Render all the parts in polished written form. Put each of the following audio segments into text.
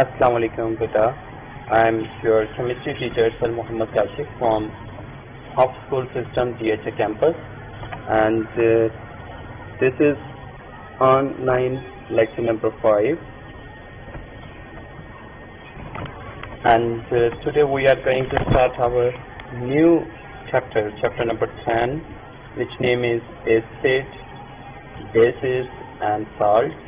Assalamu alaikum beta. I am your chemistry teacher Sir Muhammad Kashif from Hub School System DHA campus, and this is online lecture number 5, and today we are going to start our new chapter number 10, which name is acid, bases and salts.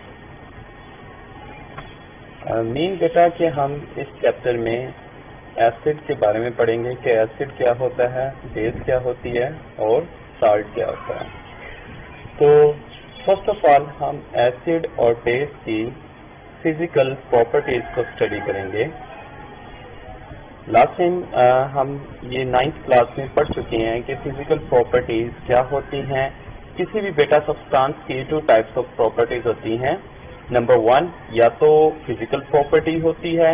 Mean बेटा कि हम इस chapter में acid के बारे में पढ़ेंगे कि एसिड क्या होता है, बेस क्या होती है और साल्ट क्या होता है। तो फर्स्ट ऑफ ऑल हम एसिड और बेस की फिजिकल प्रॉपर्टीज को स्टडी करेंगे। लास्ट टाइम हम ये 9th क्लास में पढ़ चुके हैं कि फिजिकल प्रॉपर्टीज क्या होती हैं। किसी भी बेटा सब्सटेंस की 2 टाइप्स ऑफ प्रॉपर्टीज होती हैं। नंबर 1 या तो फिजिकल प्रॉपर्टी होती है।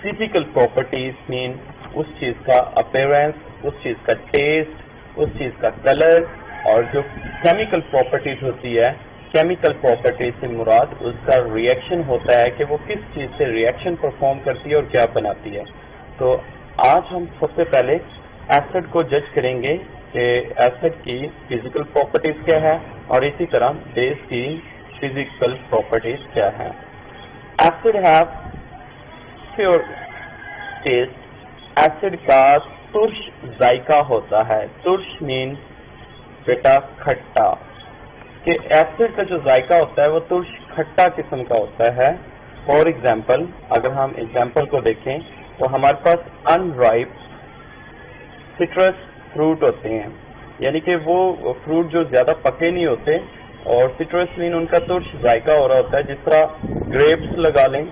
फिजिकल प्रॉपर्टीज मीन उस चीज का अपीयरेंस, उस चीज का टेस्ट, उस चीज का कलर। और जो केमिकल प्रॉपर्टीज होती है, केमिकल प्रॉपर्टीज से मुराद उसका रिएक्शन होता है कि वो किस चीज से रिएक्शन परफॉर्म करती है और क्या बनाती है। तो आज हम सबसे पहले एसिड को जज करेंगे कि एसिड की फिजिकल प्रॉपर्टीज क्या है और इसी तरह बेस की फिजिकल प्रॉपर्टीज क्या है। Acid have pure taste. Acid का तुर्श जायका होता है। तुर्श मीन बेटा खट्टा। कि एसिड का जो जायका होता है वो तुर्श खट्टा किस्म का होता है। फॉर एग्जाम्पल, अगर हम एग्जाम्पल को देखें तो हमारे पास अनराइप सिट्रस फ्रूट होते हैं, यानी कि वो फ्रूट जो ज्यादा पके नहीं होते, और सिट्रस मीन उनका तुर्श जायका हो रहा होता है। जिस तरह ग्रेप्स लगा लें,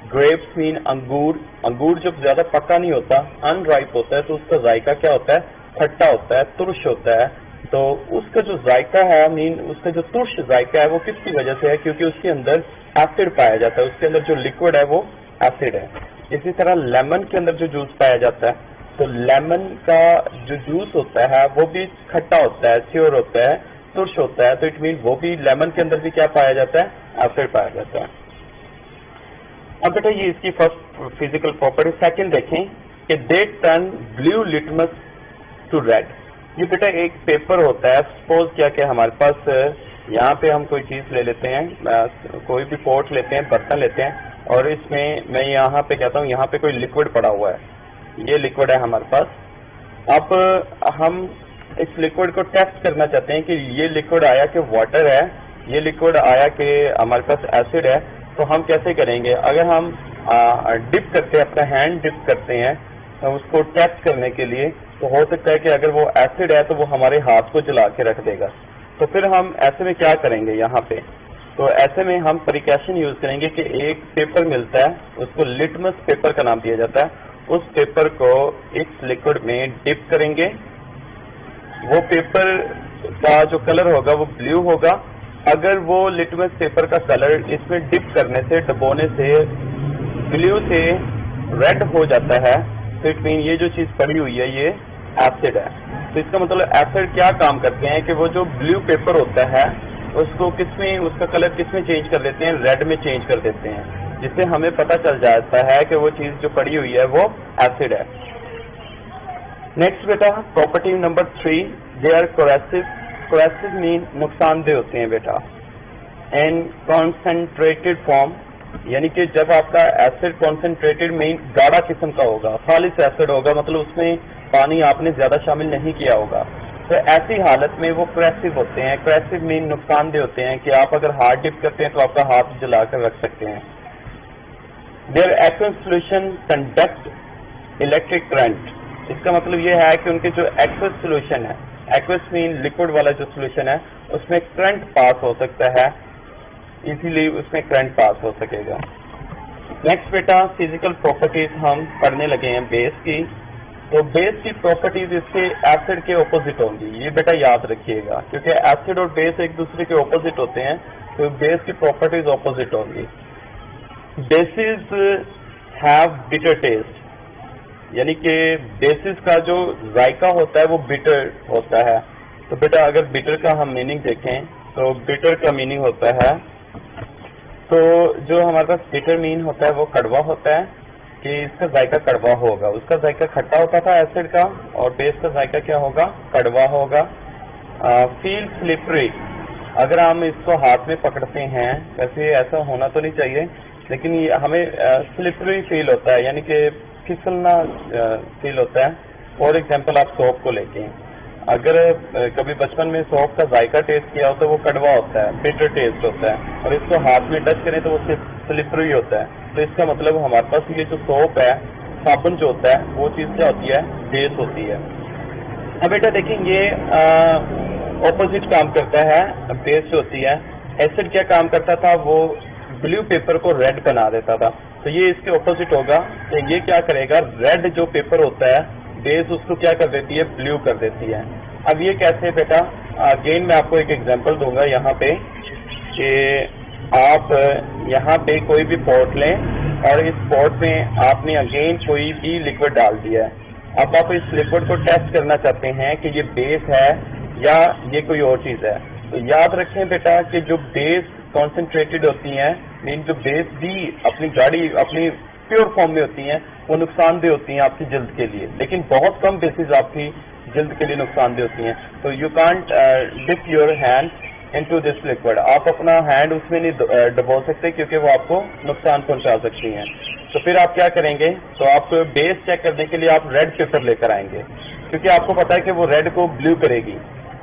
ग्रेप्स मीन अंगूर। अंगूर जब ज्यादा पका नहीं होता, अनराइप होता है, तो उसका जायका क्या होता है? खट्टा होता है, तुर्श होता है। तो उसका जो जायका है मीन उसका जो तुर्श जायका है वो किसकी वजह से है? क्योंकि उसके अंदर एसिड पाया जाता है, उसके अंदर जो लिक्विड है वो एसिड है। इसी तरह लेमन के अंदर जो जूस पाया जाता है, तो लेमन का जो जूस होता है वो भी खट्टा होता है, श्योर होता है, तुर्श होता है। तो इट मीन वो भी लेमन के अंदर भी क्या पाया जाता है? एसिड पाया जाता है। अब बेटा ये इसकी फर्स्ट फिजिकल प्रॉपर्टी। सेकंड देखें कि they turn blue litmus to red. ये बेटा एक पेपर होता है। सपोज क्या कि हमारे पास यहाँ पे हम कोई चीज ले लेते हैं, कोई भी पॉट लेते हैं, बर्तन लेते हैं, और इसमें मैं यहाँ पे कहता हूँ यहाँ पे कोई लिक्विड पड़ा हुआ है। ये लिक्विड है हमारे पास। अब हम इस लिक्विड को टेस्ट करना चाहते हैं कि ये लिक्विड आया कि वाटर है, ये लिक्विड आया कि हमारे पास एसिड है। तो हम कैसे करेंगे? अगर हम डिप करते हैं, अपना हैंड डिप करते हैं तो उसको टेस्ट करने के लिए, तो हो सकता है कि अगर वो एसिड है तो वो हमारे हाथ को जला के रख देगा। तो फिर हम ऐसे में क्या करेंगे यहाँ पे? तो ऐसे में हम प्रिकॉशन यूज करेंगे कि एक पेपर मिलता है, उसको लिटमस पेपर का नाम दिया जाता है। उस पेपर को इस लिक्विड में डिप करेंगे। वो पेपर का जो कलर होगा वो ब्लू होगा। अगर वो लिटमस पेपर का कलर इसमें डिप करने से, डुबोने से ब्लू से रेड हो जाता है, तो इट मीन ये जो चीज पड़ी हुई है ये एसिड है। तो इसका मतलब एसिड क्या काम करते हैं कि वो जो ब्लू पेपर होता है उसको किसमें, उसका कलर किसमें चेंज कर देते हैं? रेड में चेंज कर देते हैं, जिससे हमें पता चल जाता है कि वो चीज जो पड़ी हुई है वो एसिड है। नेक्स्ट बेटा property number 3, they are corrosive. Corrosive mean नुकसानदेह होते हैं बेटा। एंड कॉन्सेंट्रेटेड फॉर्म, यानी कि जब आपका एसिड कॉन्सेंट्रेटेड मीन गाढ़ा किस्म का होगा, खालिस एसिड होगा, मतलब उसमें पानी आपने ज्यादा शामिल नहीं किया होगा, तो ऐसी हालत में वो कोरेसिव होते हैं। कोरेसिव मीन नुकसानदेह होते हैं कि आप अगर हाथ डिप करते हैं तो आपका हाथ जला कर रख सकते हैं। Their aqueous solution conduct electric current. इसका मतलब ये है कि उनके जो एक्वस सोल्यूशन है, एक्वस मीन लिक्विड वाला जो सोल्यूशन है, उसमें करंट पास हो सकता है, इसीलिए उसमें करंट पास हो सकेगा। नेक्स्ट बेटा फिजिकल प्रॉपर्टीज हम पढ़ने लगे हैं बेस की। तो बेस की प्रॉपर्टीज इसके एसिड के ऑपोजिट होंगी, ये बेटा याद रखिएगा, क्योंकि एसिड और बेस एक दूसरे के ऑपोजिट होते हैं, तो बेस की प्रॉपर्टीज ऑपोजिट होंगी। बेसिस हैव बिटर टेस्ट, यानी कि बेसिस का जो जायका होता है वो बिटर होता है। तो बेटा अगर बिटर का हम मीनिंग देखें तो बिटर का मीनिंग होता है तो जो हमारे पास बिटर मीन होता है वो कड़वा होता है कि इसका जायका कड़वा होगा। उसका जायका खट्टा होता था एसिड का, और बेस का जायका क्या होगा, कड़वा होगा। फील स्लिपरी, अगर हम इसको हाथ में पकड़ते हैं, वैसे ऐसा होना तो नहीं चाहिए, लेकिन ये हमें स्लिपरी फील होता है, यानी कि फिसलना फील होता है। फॉर एग्जाम्पल आप सोप को लेके, अगर कभी बचपन में सोप का जायका टेस्ट किया हो तो वो कड़वा होता है, बिटर टेस्ट होता है, और इसको हाथ में टच करें तो वो स्लिपरी होता है। तो इसका मतलब हमारे पास ये जो सोप है, साबुन जो होता है, वो चीज़ क्या होती है, बेस होती है। अब बेटा देखेंगे ऑपोजिट काम करता है, बेस जो होती है। एसिड क्या काम करता था, वो ब्लू पेपर को रेड बना देता था, तो ये इसके ऑपोजिट होगा। तो ये क्या करेगा, रेड जो पेपर होता है, बेस उसको क्या कर देती है, ब्लू कर देती है। अब ये कैसे बेटा, अगेन मैं आपको एक एग्जांपल दूंगा यहाँ पे कि आप यहाँ पे कोई भी पॉट लें और इस पॉट में आपने अगेन कोई भी लिक्विड डाल दिया है। अब आप इस लिक्विड को टेस्ट करना चाहते हैं कि ये बेस है या ये कोई और चीज़ है। तो याद रखें बेटा कि जो बेस कॉन्सेंट्रेटेड होती हैं, मीन जो बेस भी अपनी गाड़ी अपनी प्योर फॉर्म में होती हैं, वो नुकसानदेह होती हैं आपकी जल्द के लिए, लेकिन बहुत कम बेसिस आपकी जल्द के लिए नुकसानदेह होती हैं। तो you can't dip your hand into this liquid, आप अपना हैंड उसमें नहीं डबो सकते क्योंकि वो आपको नुकसान पहुंचा सकती हैं। तो फिर आप क्या करेंगे, तो आप बेस चेक करने के लिए आप रेड पेपर लेकर आएंगे, क्योंकि आपको पता है कि वो रेड को ब्लू करेगी।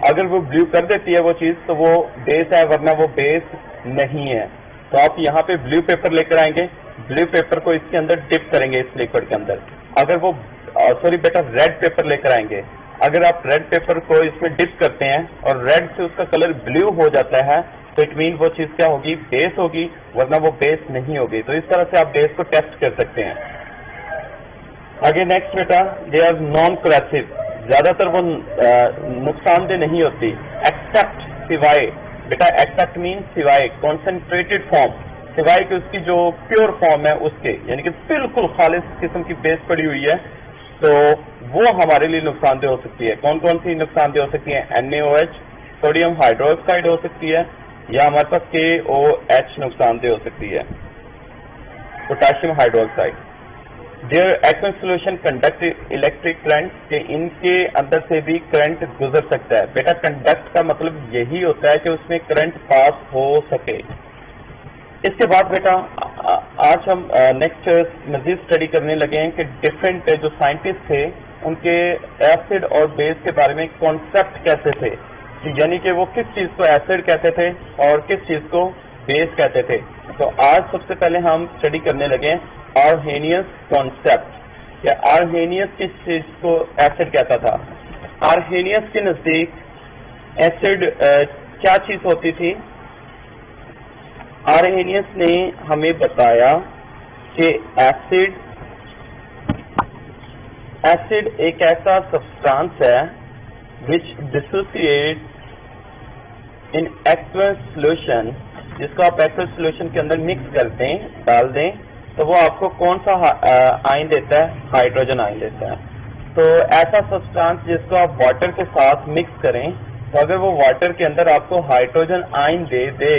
अगर वो ब्लू कर देती है वो चीज़, तो वो बेस है, वरना वो बेस नहीं है। तो आप यहाँ पे ब्लू पेपर लेकर आएंगे, ब्लू पेपर को इसके अंदर डिप करेंगे इस लिक्विड के अंदर। अगर वो सॉरी बेटा रेड पेपर लेकर आएंगे, अगर आप रेड पेपर को इसमें डिप करते हैं और रेड से उसका कलर ब्लू हो जाता है, तो इट मीन वो चीज़ क्या होगी, बेस होगी, वरना वो बेस नहीं होगी। तो इस तरह से आप बेस को टेस्ट कर सकते हैं। आगे नेक्स्ट बेटा, दे आर नॉन कोरेसिव, ज्यादातर वो नुकसानदेह नहीं होती, एक्सेप्ट सिवाय, बेटा एक्सेप्ट मीन सिवाय, कॉन्सेंट्रेटेड फॉर्म, सिवाय कि उसकी जो प्योर फॉर्म है उसके, यानी कि बिल्कुल खालिस किस्म की बेस पड़ी हुई है, तो वो हमारे लिए नुकसानदेह हो सकती है। कौन कौन सी नुकसानदेह हो सकती है, NaOH, सोडियम हाइड्रोक्साइड हो सकती है, या हमारे पास KOH नुकसानदेह हो सकती है, potassium hydroxide. Their aqueous solution conduct electric current, के इनके अंदर से भी करंट गुजर सकता है। बेटा कंडक्ट का मतलब यही होता है कि उसमें करंट पास हो सके। इसके बाद बेटा आज हम नेक्स्ट मजीद स्टडी करने लगे हैं कि डिफरेंट जो साइंटिस्ट थे उनके एसिड और बेस के बारे में कॉन्सेप्ट कैसे थे, यानी कि वो किस चीज़ को एसिड कहते थे और किस चीज़ को बेस कहते थे। तो आज सबसे पहले हम स्टडी करने लगे आर्हेनियस कॉन्सेप्ट, या आर्हेनियस किस चीज़ को एसिड कहता था। आर्हेनियस के नज़दीक एसिड क्या चीज़ होती थी। आर्हेनियस ने हमें बताया कि एसिड एक ऐसा सब्सटेंस है विच डिसोसिएट इन एक्वस सॉल्यूशन, जिसको आप एक्वस सॉल्यूशन के अंदर मिक्स कर दें, डाल दें, तो वो आपको कौन सा आयन देता है, हाइड्रोजन आयन देता है। तो ऐसा सब्सटेंस जिसको आप वाटर के साथ मिक्स करें, तो अगर वो वाटर के अंदर आपको हाइड्रोजन आयन दे दे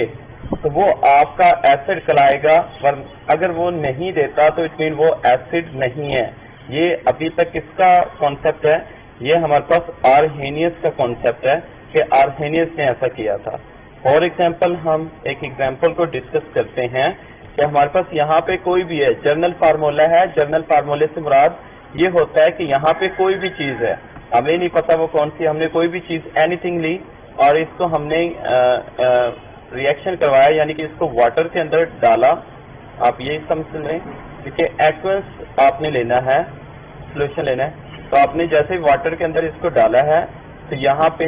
तो वो आपका एसिड कहलाएगा, पर अगर वो नहीं देता तो इट मीन वो एसिड नहीं है। ये अभी तक किसका कॉन्सेप्ट है, ये हमारे पास आर्हेनियस का कॉन्सेप्ट है कि आर्हेनियस ने ऐसा किया था। फॉर एग्जाम्पल हम एक एग्जाम्पल को डिस्कस करते हैं कि हमारे पास यहाँ पे कोई भी है, जर्नल फार्मूला है। जर्नल फार्मूले से मुराद ये होता है कि यहाँ पे कोई भी चीज़ है, हमें नहीं पता वो कौन सी, हमने कोई भी चीज़ एनीथिंग ली और इसको हमने रिएक्शन करवाया, यानी कि इसको वाटर के अंदर डाला। आप ये समझ लें कि एक्वस आपने लेना है, सोल्यूशन लेना है, तो आपने जैसे ही वाटर के अंदर इसको डाला है तो यहाँ पे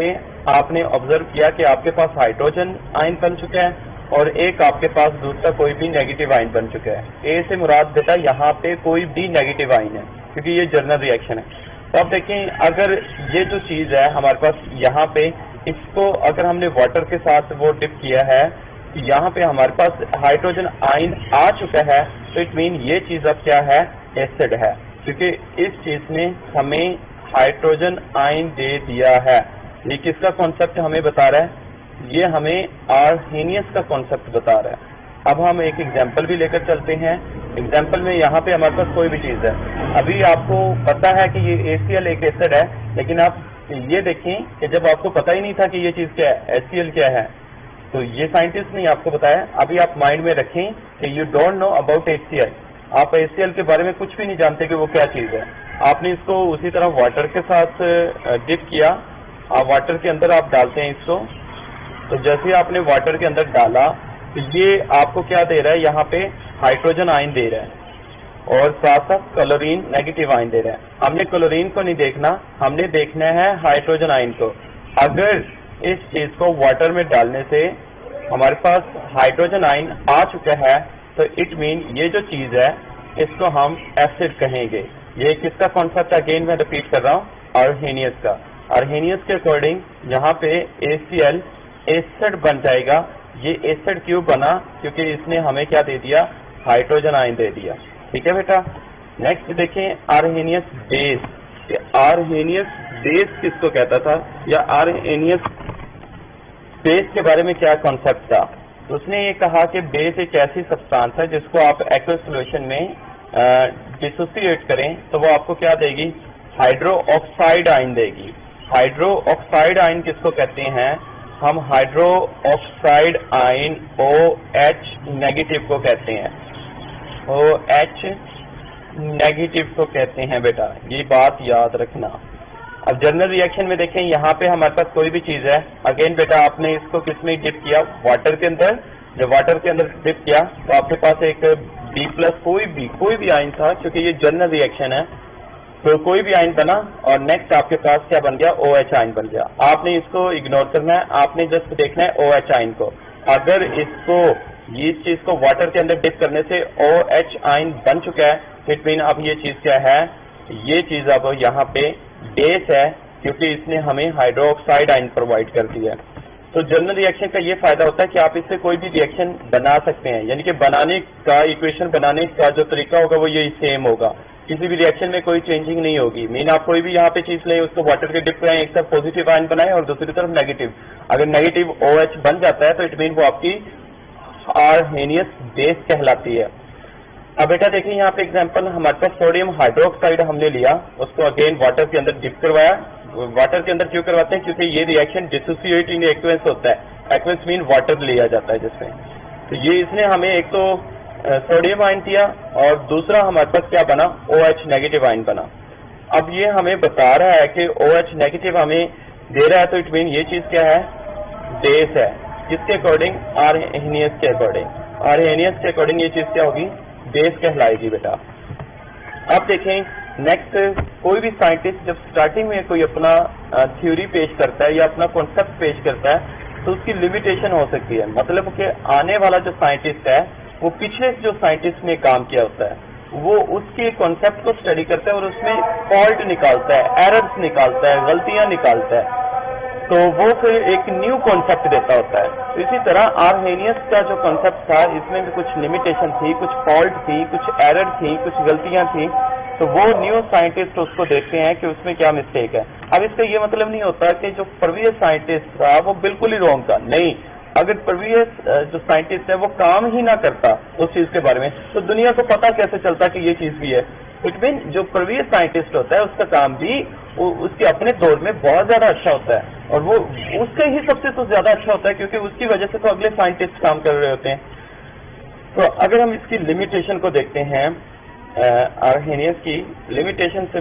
आपने ऑब्जर्व किया कि आपके पास हाइड्रोजन आयन बन चुका है और एक आपके पास दूसरा कोई भी नेगेटिव आयन बन चुका है। ए से मुराद बेटा यहाँ पे कोई भी नेगेटिव आयन है, क्योंकि ये जर्नल रिएक्शन है। तो अब देखें, अगर ये जो चीज़ है हमारे पास यहाँ पे, इसको अगर हमने वाटर के साथ वो डिप किया है, तो यहाँ पे हमारे पास हाइड्रोजन आयन आ चुका है, तो इट मीन ये चीज़ अब क्या है, एसिड है, क्योंकि इस चीज़ ने हमें हाइड्रोजन आयन दे दिया है। ये किसका कॉन्सेप्ट हमें बता रहा है, ये हमें आर्हेनियस का कॉन्सेप्ट बता रहा है। अब हम एक एग्जाम्पल भी लेकर चलते हैं। एग्जाम्पल में यहाँ पे हमारे पास कोई भी चीज़ है, अभी आपको पता है कि ये ACl एक एसिड है, लेकिन आप ये देखें कि जब आपको पता ही नहीं था कि ये चीज़ क्या है, HCl क्या है, तो ये साइंटिस्ट ने आपको बताया। अभी आप माइंड में रखें कि you don't know about HCl, आप HCl के बारे में कुछ भी नहीं जानते कि वो क्या चीज़ है। आपने इसको उसी तरह वाटर के साथ डिप किया, आप वाटर के अंदर आप डालते हैं इसको, तो जैसे आपने वाटर के अंदर डाला तो ये आपको क्या दे रहा है, यहाँ पे हाइड्रोजन आयन दे रहा है और साथ साथ क्लोरीन नेगेटिव आयन दे रहा है। हमने क्लोरीन को नहीं देखना, हमने देखना है हाइड्रोजन आयन को। अगर इस चीज को वाटर में डालने से हमारे पास हाइड्रोजन आयन आ चुका है तो इट मीन ये जो चीज है इसको हम एसिड कहेंगे। ये किसका कॉन्सेप्ट, अगेन मैं रिपीट कर रहा हूँ, आर्हेनियस का। आर्हेनियस के अकॉर्डिंग यहाँ पे ACl एसिड बन जाएगा। ये एसिड क्यों बना, क्योंकि इसने हमें क्या दे दिया, हाइड्रोजन आयन दे दिया। ठीक है बेटा। नेक्स्ट देखें आर्हेनियस बेस। आर्हेनियस बेस किसको कहता था, या आर्हेनियस बेस के बारे में क्या कॉन्सेप्ट था। तो उसने ये कहा कि बेस एक ऐसी सब्सटेंस है जिसको आप एक्वस सॉल्यूशन में डिसोसिएट करें तो वो आपको क्या देगी, हाइड्रो ऑक्साइड आयन देगी। हाइड्रो ऑक्साइड आयन किसको कहते हैं, हम hydro oxide ion OH negative को कहते हैं, OH नेगेटिव को कहते हैं बेटा, ये बात याद रखना। अब जनरल रिएक्शन में देखें, यहाँ पे हमारे पास कोई भी चीज है, अगेन बेटा आपने इसको किसमें डिप किया, वाटर के अंदर। जब वाटर के अंदर डिप किया तो आपके पास एक B+ कोई भी आयन था, क्योंकि ये जनरल रिएक्शन है तो कोई भी आयन बना और नेक्स्ट आपके पास क्या बन गया, OH आयन बन गया। आपने इसको इग्नोर करना है, आपने जस्ट देखना है OH आयन को। अगर इसको ये चीज को वाटर के अंदर डिप करने से OH आयन बन चुका है, इट मीन अब ये चीज क्या है, ये चीज अब यहाँ पे बेस है, क्योंकि इसने हमें हाइड्रोक्साइड आयन प्रोवाइड कर दिया है। तो जनरल रिएक्शन का ये फायदा होता है कि आप इससे कोई भी रिएक्शन बना सकते हैं, यानी कि बनाने का, इक्वेशन बनाने का जो तरीका होगा वो यही सेम होगा, किसी भी रिएक्शन में कोई चेंजिंग नहीं होगी। मीन आप कोई भी यहाँ पे चीज लें, उसको वाटर के डिप कराएं, एक तरफ पॉजिटिव आयन बनाएं और दूसरी तरफ नेगेटिव। अगर नेगेटिव OH बन जाता है तो इट मीन वो आपकी आर्हेनियस बेस कहलाती है। अब बेटा देखिए यहाँ पे एग्जांपल, हमारे पास सोडियम हाइड्रोक्साइड हमने लिया, उसको अगेन वाटर के अंदर डिप करवाया। वाटर के अंदर क्यों करवाते हैं, क्योंकि ये रिएक्शन डिसोसिएट इन एक्वेंस होता है। एक्वेंस मीन वाटर लिया जाता है जिसमें, तो ये इसने हमें एक तो सोडियम आयन दिया और दूसरा हमारे पास क्या बना, OH नेगेटिव आयन बना। अब ये हमें बता रहा है कि OH नेगेटिव हमें दे रहा है, तो इट मीन ये चीज क्या है, बेस है। किसके अकॉर्डिंग, आर्हेनियस के अकॉर्डिंग। आर्हेनियस के अकॉर्डिंग ये चीज क्या होगी, बेस कहलाएगी बेटा। अब देखें नेक्स्ट, कोई भी साइंटिस्ट जब स्टार्टिंग में कोई अपना थ्योरी पेश करता है या अपना कॉन्सेप्ट पेश करता है तो उसकी लिमिटेशन हो सकती है। मतलब कि आने वाला जो साइंटिस्ट है वो पिछले जो साइंटिस्ट ने काम किया होता है वो उसके कॉन्सेप्ट को स्टडी करता है और उसमें फॉल्ट निकालता है, एरर्स निकालता है, गलतियां निकालता है, तो वो फिर एक न्यू कॉन्सेप्ट देता होता है। तो इसी तरह आर्हेनियस का जो कॉन्सेप्ट था इसमें भी कुछ लिमिटेशन थी, कुछ फॉल्ट थी, कुछ एरर थी, कुछ गलतियां थी, तो वो न्यू साइंटिस्ट उसको देखते हैं कि उसमें क्या मिस्टेक है। अब इसका ये मतलब नहीं होता कि जो प्रीवियस साइंटिस्ट था वो बिल्कुल ही रॉन्ग था, नहीं। अगर प्रीवियस जो साइंटिस्ट है वो काम ही ना करता उस चीज के बारे में तो दुनिया को पता कैसे चलता कि ये चीज भी है। इट मीन जो प्रीवियस साइंटिस्ट होता है उसका काम भी उसके अपने दौर में बहुत ज्यादा अच्छा होता है और वो उसका ही सबसे तो ज्यादा अच्छा होता है, क्योंकि उसकी वजह से तो अगले साइंटिस्ट काम कर रहे होते हैं। तो अगर हम इसकी लिमिटेशन को देखते हैं, आर्हेनियस की लिमिटेशन से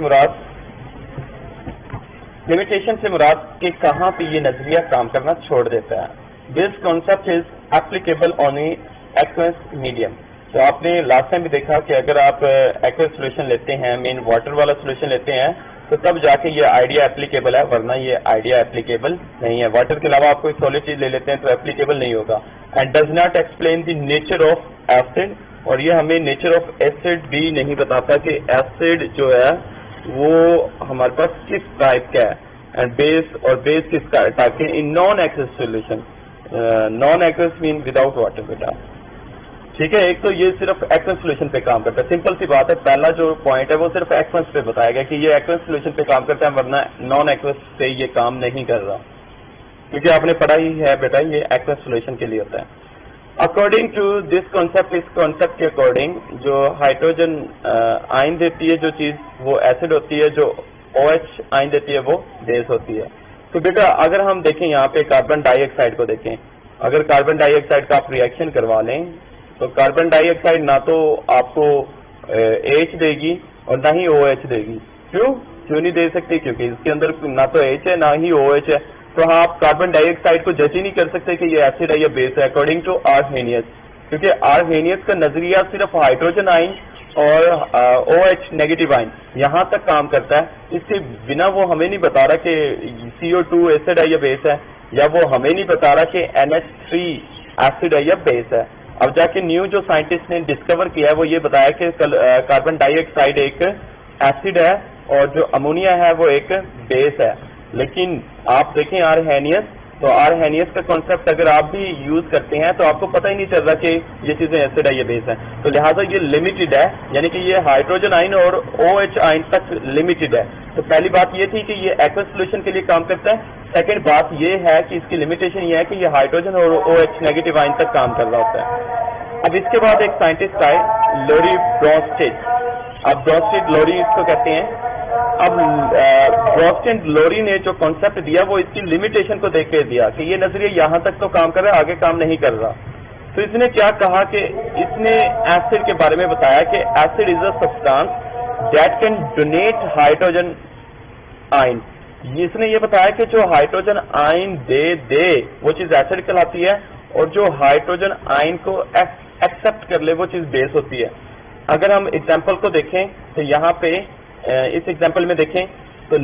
मुराद कि कहाँ पे ये नजरिया काम करना छोड़ देता है। This concept is applicable on aqueous medium. तो आपने लास्ट टाइम भी देखा कि अगर आप एक्वेस सोल्यूशन लेते हैं, मीन वाटर वाला सोल्यूशन लेते हैं, तो तब जाके ये आइडिया एप्लीकेबल है, वरना ये आइडिया एप्लीकेबल नहीं है। वाटर के अलावा आप कोई सॉलिड चीज ले लेते हैं तो एप्लीकेबल नहीं होगा। And does not explain the nature of acid, और ये हमें नेचर ऑफ एसिड भी नहीं बताता कि एसिड जो है वो हमारे पास किस टाइप का है, एंड बेस किस टाइप के in non aqueous solution. Non aqueous mean without water बेटा, ठीक है। एक तो ये सिर्फ एक्वस सोल्यूशन पे काम करता है, सिंपल सी बात है। पहला जो पॉइंट है वो सिर्फ एक्वस पे बताया गया कि ये एक्वस सोल्यूशन पे काम करता है, वरना नॉन एक्वस पे ये काम नहीं कर रहा, क्योंकि आपने पढ़ा ही है बेटा ये एक्वस सोल्यूशन के लिए होता है। अकॉर्डिंग टू दिस कॉन्सेप्ट, इस कॉन्सेप्ट के अकॉर्डिंग जो हाइड्रोजन आयन देती है जो चीज वो एसिड होती है, जो OH आयन देती है वो बेस होती है। तो बेटा अगर हम देखें यहाँ पे कार्बन डाइऑक्साइड को देखें, अगर कार्बन डाइऑक्साइड का आप रिएक्शन करवा लें तो कार्बन डाइऑक्साइड ना तो आपको H देगी और ना ही OH देगी। क्यों नहीं दे सकती? क्योंकि इसके अंदर ना तो H है ना ही OH है। तो आप कार्बन डाइऑक्साइड को जज ही नहीं कर सकते कि ये एसिड है या बेस है अकॉर्डिंग टू आर्हेनियस, क्योंकि आर्हेनियस का नजरिया सिर्फ हाइड्रोजन आयन और OH नेगेटिव आयन यहाँ तक काम करता है। इसके बिना वो हमें नहीं बता रहा कि CO2 एसिड है या बेस है, या वो हमें नहीं बता रहा कि NH3 एसिड है या बेस है। अब जाके न्यू जो साइंटिस्ट ने डिस्कवर किया है वो ये बताया कि कार्बन डाइऑक्साइड एक एसिड है और जो अमोनिया है वो एक बेस है। लेकिन आप देखें आर्हेनियस, तो आर्हेनियस का कॉन्सेप्ट अगर आप भी यूज करते हैं तो आपको पता ही नहीं चल रहा कि ये चीजें एसिड है ये बेस है। तो लिहाजा ये लिमिटेड है, यानी कि ये हाइड्रोजन आयन और OH आयन तक लिमिटेड है। तो पहली बात ये थी कि ये एक्वस सॉल्यूशन के लिए काम करता है। सेकंड बात ये है कि इसकी लिमिटेशन ये है कि ये हाइड्रोजन और OH नेगेटिव आयन तक काम कर रहा होता है। अब इसके बाद एक साइंटिस्ट आए, लोरी ब्रोंस्टेड। अब ब्रोंस्टेड लोरी इसको कहते हैं। अब ब्रोंस्टेड लोरी ने जो कॉन्सेप्ट दिया वो इसकी लिमिटेशन को देख के दिया कि ये नजरिया यहाँ तक तो काम कर रहा है, आगे काम नहीं कर रहा। तो इसने क्या कहा कि इसने एसिड के बारे में बताया कि acid is a substance that can donate hydrogen ion. इसने ये बताया कि जो हाइड्रोजन आयन दे वो चीज एसिड कहलाती है, और जो हाइड्रोजन आयन को एक्सेप्ट कर ले वो चीज बेस होती है। अगर हम एग्जाम्पल को देखें तो यहाँ पे इस एग्जाम्पल में देखें तो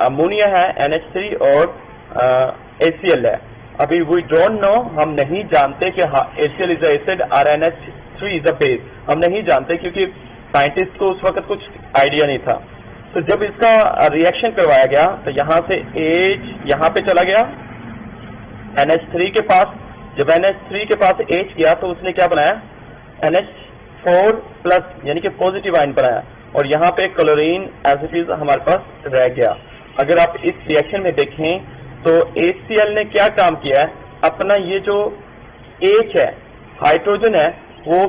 अमोनिया है NH3 और HCl है। अभी वी डोंट नो, हम नहीं जानते कि HCl इज एसिड और NH3 इज अ बेस, हम नहीं जानते क्योंकि साइंटिस्ट को उस वक्त कुछ आइडिया नहीं था। तो जब इसका रिएक्शन करवाया गया तो यहाँ से H यहाँ पे चला गया NH3 के पास। जब NH3 के पास H गया तो उसने क्या बनाया, NH4 प्लस यानी कि पॉजिटिव आयन बनाया, और यहाँ पे क्लोरीन एज इट इज हमारे पास रह गया। अगर आप इस रिएक्शन में देखें तो HCl ने क्या काम किया है, अपना ये जो H है हाइड्रोजन है वो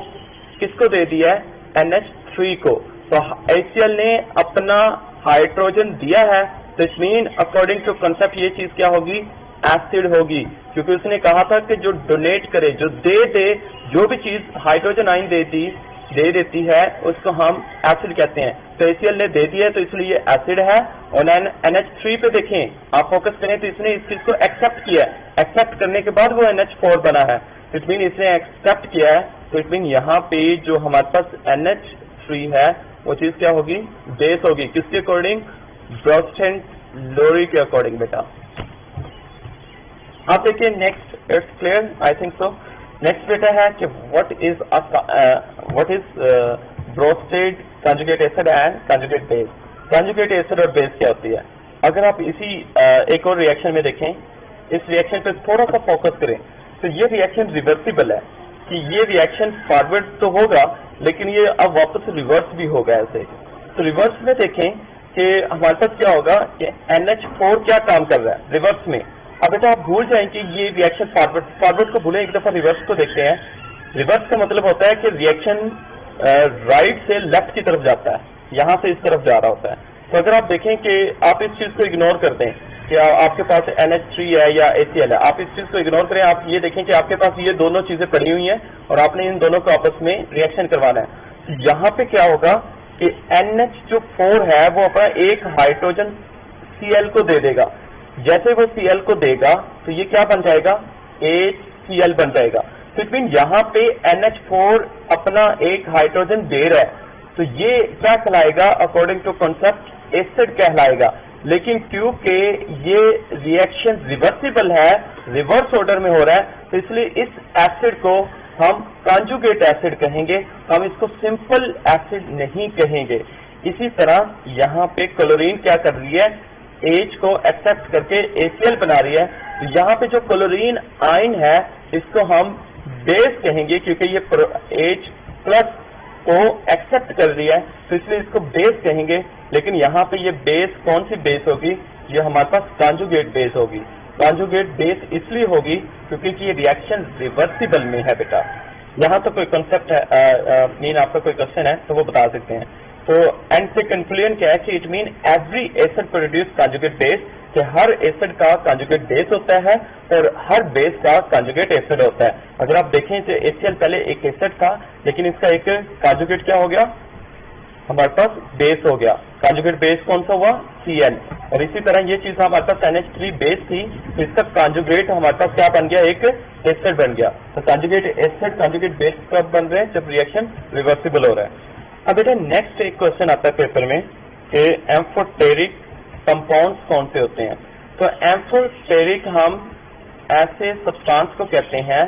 किसको दे दिया है, NH3 को। तो HCl ने अपना हाइड्रोजन दिया है, तो it mean according to concept ये चीज क्या होगी, एसिड होगी, क्योंकि उसने कहा था कि जो डोनेट करे, जो दे जो भी चीज हाइड्रोजन आयन दे देती है उसको हम एसिड कहते हैं। तो HCl ने दे दिया है तो इसलिए ये एसिड है। और NH3 पे देखें, आप फोकस करें तो इसने इस चीज को एक्सेप्ट किया है, एक्सेप्ट करने के बाद वो NH4 बना है। इट मीन इसने एक्सेप्ट किया है, तो इट मीन यहाँ पे जो हमारे पास NH3 है वो चीज क्या होगी, बेस होगी। किसके अकॉर्डिंग, ब्रोंस्टेड लोरी के अकॉर्डिंग। बेटा आप देखिए next, it's clear I think so. Next बेटा है कि what is Bronsted conjugate acid and conjugate base. Conjugate acid और बेस क्या होती है? अगर आप इसी एक और रिएक्शन में देखें, इस रिएक्शन पे थोड़ा सा फोकस करें तो ये रिएक्शन रिवर्सिबल है, कि ये रिएक्शन फॉरवर्ड तो होगा लेकिन ये अब वापस रिवर्स भी होगा ऐसे। तो रिवर्स में देखें कि हमारे पास क्या होगा कि NH4 क्या काम कर रहा है रिवर्स में। अब बेटा आप भूल जाएं कि ये रिएक्शन फॉरवर्ड को भूलें, एक दफा रिवर्स को देखते हैं। रिवर्स का मतलब होता है कि रिएक्शन राइट से लेफ्ट की तरफ जाता है, यहाँ से इस तरफ जा रहा होता है। तो अगर आप देखें कि आप इस चीज को इग्नोर कर दें कि आपके पास NH3 है या HCl है, आप इस चीज को इग्नोर करें, आप ये देखें कि आपके पास ये दोनों चीजें पड़ी हुई हैं और आपने इन दोनों को आपस में रिएक्शन करवाना है। तो यहाँ पे क्या होगा कि NH4 है वो अपना एक हाइड्रोजन Cl को दे देगा। जैसे वो Cl को देगा तो ये क्या बन जाएगा, HCl बन जाएगा। तो इट मीन यहाँ पे NH4 अपना एक हाइड्रोजन दे रहा है, तो ये क्या कहलाएगा, अकॉर्डिंग टू कॉन्सेप्ट एसिड कहलाएगा। लेकिन क्योंकि ये रिएक्शन रिवर्सिबल है, रिवर्स ऑर्डर में हो रहा है, तो इसलिए इस एसिड को हम कंजुगेट एसिड कहेंगे, हम इसको सिंपल एसिड नहीं कहेंगे। इसी तरह यहाँ पे क्लोरीन क्या कर रही है, H को एक्सेप्ट करके HCl बना रही है। तो यहाँ पे जो क्लोरीन आयन है इसको हम बेस कहेंगे, क्योंकि ये H प्लस को एक्सेप्ट कर रही है, तो इसलिए इसको बेस कहेंगे। लेकिन यहाँ पे ये बेस कौन सी बेस होगी, ये हमारे पास कंजुगेट बेस होगी। कॉन्जुगेट बेस इसलिए होगी क्योंकि ये रिएक्शन रिवर्सिबल में है बेटा। यहाँ तो कोई कंसेप्ट है, मीन आपका कोई क्वेश्चन है तो वो बता सकते हैं। तो एंड से कंक्लूजन क्या है कि it mean every acid produce conjugate base, कि हर एसिड का कॉन्जुगेट बेस होता है और हर बेस का कॉन्जुगेट एसिड होता है। अगर आप देखें तो HCl पहले एक एसिड था, लेकिन इसका एक कॉन्जुगेट क्या हो गया, हमारे पास बेस हो गया। कॉन्जुगेट बेस कौन सा हुआ, Cl। और इसी तरह ये चीज हमारे पास NH3 बेस थी, तो इसका कॉन्जुगेट हमारे पास क्या बन गया, एक एसिड बन गया। तो कॉन्जुगेट एसिड कॉन्जुगेट बेस कब बन रहे हैं, जब रिएक्शन रिवर्सिबल हो रहा है। अब बेटा नेक्स्ट एक क्वेश्चन आता है पेपर में कि एम्फोटेरिक कंपाउंड्स कौन से होते हैं। तो एम्फोटेरिक हम ऐसे सब्सटेंस को कहते हैं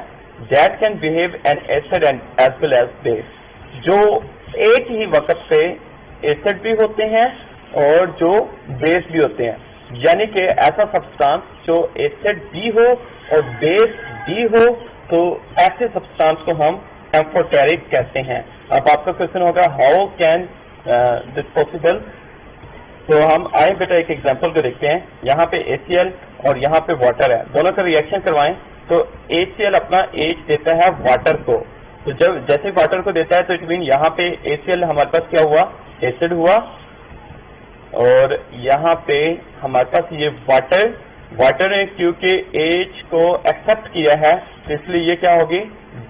that can behave an acid and as well as base, जो एक ही वक्त पे एसिड भी होते हैं और जो बेस भी होते हैं। यानी कि ऐसा सब्सटेंस जो एसिड भी हो और बेस भी हो, तो ऐसे सब्सटेंस को हम एम्फोटेरिक कहते हैं। अब आपका क्वेश्चन होगा हाउ कैन दिस पॉसिबल। तो हम आए बेटा एक एग्जांपल को देखते हैं। यहाँ पे HCl और यहाँ पे वाटर है, दोनों का रिएक्शन करवाएं तो HCl अपना H देता है वाटर को। तो जब जैसे वाटर को देता है तो इट मीन यहाँ पे HCl हमारे पास क्या हुआ, एसिड हुआ, और यहाँ पे हमारे पास ये वाटर ने क्योंकि H को एक्सेप्ट किया है तो इसलिए ये क्या होगी,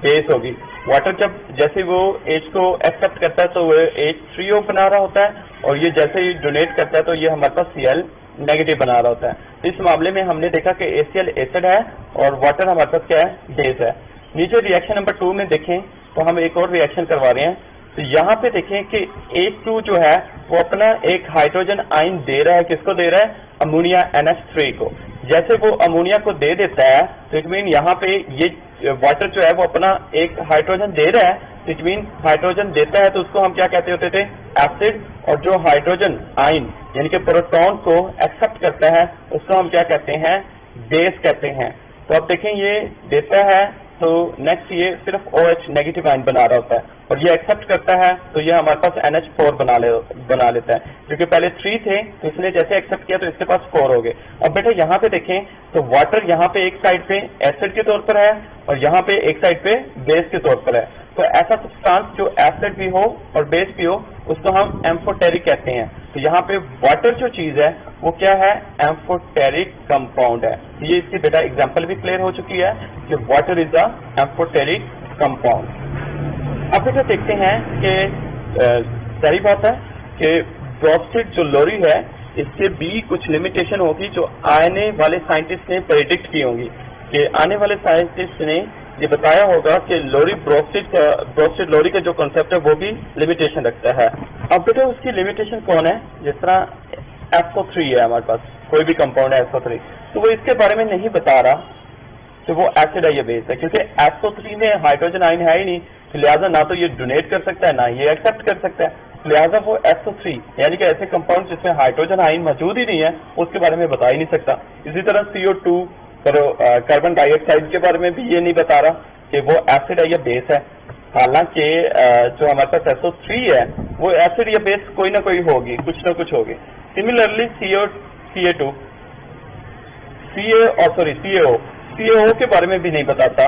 बेस होगी। वाटर जब जैसे वो H को एक्सेप्ट करता है तो वो H3O बना रहा होता है, और ये जैसे ही डोनेट करता है तो ये हमारे पास Cl नेगेटिव बना रहा होता है। इस मामले में हमने देखा कि HCl एसिड है और वाटर हमारे पास क्या है, बेस है। नीचे रिएक्शन नंबर 2 में देखें तो हम एक और रिएक्शन करवा रहे हैं। तो यहाँ पे देखें कि H2 जो है वो अपना एक हाइड्रोजन आयन दे रहा है, किसको दे रहा है, अमोनिया NH3 को। जैसे वो अमोनिया को दे देता है तो इट मीन यहाँ पे ये वाटर जो है वो अपना एक हाइड्रोजन दे रहा है, तो इट मीन हाइड्रोजन देता है तो उसको हम क्या कहते होते थे, एसिड। और जो हाइड्रोजन आयन यानी कि प्रोटॉन को एक्सेप्ट करता है उसको हम क्या कहते हैं, बेस कहते हैं। तो अब देखें ये देता है तो नेक्स्ट ये सिर्फ OH नेगेटिव आयन बना रहा होता है, और ये एक्सेप्ट करता है तो ये हमारे पास NH4 बना लेता है। क्योंकि पहले 3 थे तो इसने जैसे एक्सेप्ट किया तो इसके पास 4 हो गए। अब बेटा यहाँ पे देखें तो वाटर यहाँ पे एक साइड पे एसिड के तौर पर है और यहाँ पे एक साइड पे बेस के तौर पर है। तो ऐसा सब्सटेंस जो एसिड भी हो और बेस भी हो उसको हम एम्फोटेरिक कहते हैं। तो यहाँ पे वाटर जो चीज है वो क्या है, एम्फोटेरिक कंपाउंड है। ये इसकी बेटा एग्जांपल भी क्लियर हो चुकी है कि water is a amphoteric compound. अब बेटा देखते हैं कि सही बात है कि ब्रोस्टेड जो लोरी है इससे भी कुछ लिमिटेशन होगी जो आने वाले साइंटिस्ट ने प्रेडिक्ट की होंगी, कि आने वाले साइंटिस्ट ने ये बताया होगा कि लोरी ब्रोस्टेड लोरी का जो कॉन्सेप्ट है वो भी लिमिटेशन रखता है। अब बेटा उसकी लिमिटेशन कौन है, जिस तरह SO3 है हमारे पास, कोई भी कंपाउंड है SO3, तो वो इसके बारे में नहीं बता रहा कि वो एसिड है या बेस है, क्योंकि SO3 में हाइड्रोजन आयन है ही नहीं, तो लिहाजा ना तो ये डोनेट कर सकता है ना ये एक्सेप्ट कर सकता है। लिहाजा वो SO3 यानी कि ऐसे कंपाउंड जिसमें हाइड्रोजन आयन मौजूद ही नहीं है उसके बारे में बता ही नहीं सकता। इसी तरह CO2 कार्बन डाइऑक्साइड के बारे में भी ये नहीं बता रहा कि वो एसिड है या बेस है। हालांकि जो हमारे पास SO3 है वो एसिड या बेस कोई ना कोई होगी, कुछ ना कुछ होगी। सिमिलरली CaO के बारे में भी नहीं बताता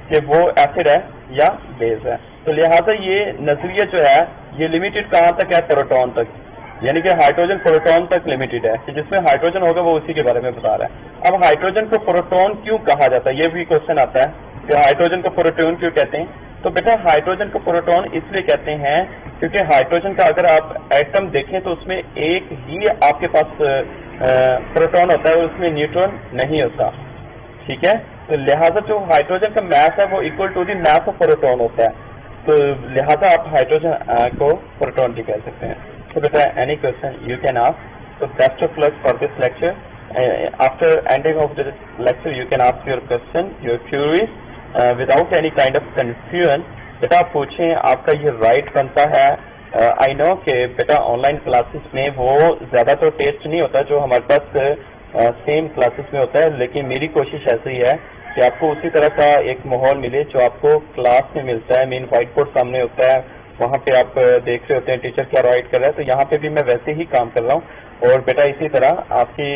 कि वो एसिड है या बेस है। तो लिहाजा ये नजरिया जो है ये लिमिटेड कहाँ तक है, प्रोटॉन तक, यानी कि हाइड्रोजन प्रोटॉन तक लिमिटेड है, कि जिसमें हाइड्रोजन होगा वो उसी के बारे में बता रहा है। अब हाइड्रोजन को प्रोटॉन क्यों कहा जाता है, ये भी क्वेश्चन आता है कि हाइड्रोजन को प्रोटॉन क्यों कहते हैं। तो बेटा हाइड्रोजन को प्रोटॉन इसलिए कहते हैं क्योंकि हाइड्रोजन का अगर आप एटम देखें तो उसमें एक ही आपके पास प्रोटॉन होता है, उसमें न्यूट्रॉन नहीं होता, ठीक है। तो लिहाजा जो हाइड्रोजन का मास है वो equal to the mass of proton होता है, तो लिहाजा आप हाइड्रोजन को प्रोटॉन भी कह सकते हैं। So beta, any question you can ask. So best of luck for this lecture. After ending of this lecture, you can ask your question, your queries without any kind of confusion. बेटा आप पूछें, आपका ये right बनता है। I know कि बेटा online classes में वो ज़्यादा तो टेस्ट नहीं होता जो हमारे पास सेम क्लासेस में होता है, लेकिन मेरी कोशिश ऐसी है कि आपको उसी तरह का एक माहौल मिले जो आपको क्लास में मिलता है। मेन व्हाइट बोर्ड सामने होता है, वहाँ पे आप देख रहे होते हैं टीचर क्या राइट कर रहा है, तो यहाँ पे भी मैं वैसे ही काम कर रहा हूँ। और बेटा इसी तरह आपकी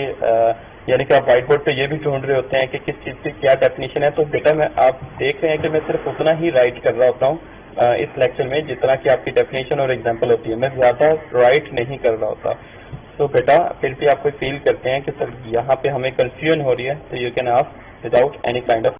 यानी कि आप व्हाइट बोर्ड पे ये भी ढूंढ रहे होते हैं कि किस चीज़ की क्या डेफिनेशन है। तो बेटा मैं आप देख रहे हैं कि मैं सिर्फ उतना ही राइट कर रहा होता हूँ इस लेक्चर में जितना कि आपकी डेफिनेशन और एग्जाम्पल होती है, मैं ज़्यादा राइट नहीं कर रहा होता। तो बेटा फिर भी आप कोई फील करते हैं कि सर यहाँ पे हमें कंफ्यूजन हो रही है, तो you can ask without any kind of